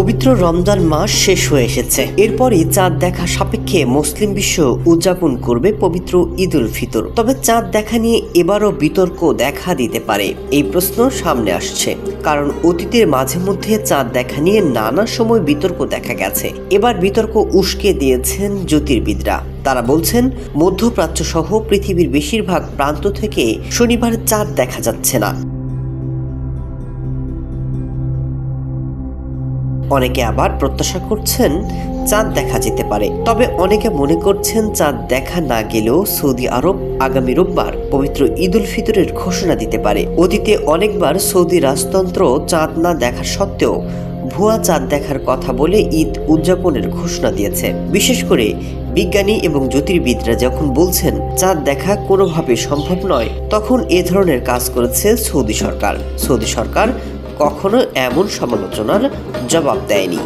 পবিত্র রমজান মাস শেষ হয়ে এসেছে। এরপরই চাঁদ দেখা সাপেক্ষে মুসলিম বিশ্ব উদযাপন করবে পবিত্র ঈদ উল ফিতর। তবে চাঁদ দেখা নিয়ে এবারও বিতর্ক দেখা দিতে পারে, এই প্রশ্ন সামনে আসছে। কারণ অতীতের মাঝে মধ্যে চাঁদ দেখা নিয়ে নানা সময় বিতর্ক দেখা গেছে। এবার বিতর্ক উস্কে দিয়েছেন জ্যোতির্বিদরা। তারা বলছেন, মধ্যপ্রাচ্য সহ পৃথিবীর বেশিরভাগ প্রান্ত থেকে শনিবার চাঁদ দেখা যাচ্ছে না। অনেকে আবার প্রত্যাশা করছেন চাঁদ দেখা যেতে পারে। তবে অনেকে মনে করছেন চাঁদ দেখা না গেলেও সৌদি আরব আগামী রোববার পবিত্র ঈদ উল ফিতরের ঘোষণা দিতে পারে। অতীতে অনেকবার সৌদি রাজতন্ত্র চাঁদ না দেখা সত্ত্বেও ভুয়া চাঁদ দেখার কথা বলে ঈদ উদযাপনের ঘোষণা দিয়েছে। বিশেষ করে বিজ্ঞানী এবং জ্যোতির্বিদরা যখন বলছেন চাঁদ দেখা কোনোভাবে সম্ভব নয়, তখন এ ধরনের কাজ করেছে সৌদি সরকার। সৌদি সরকার কখনো এমন সমালোচনার জবাব দেয়নি।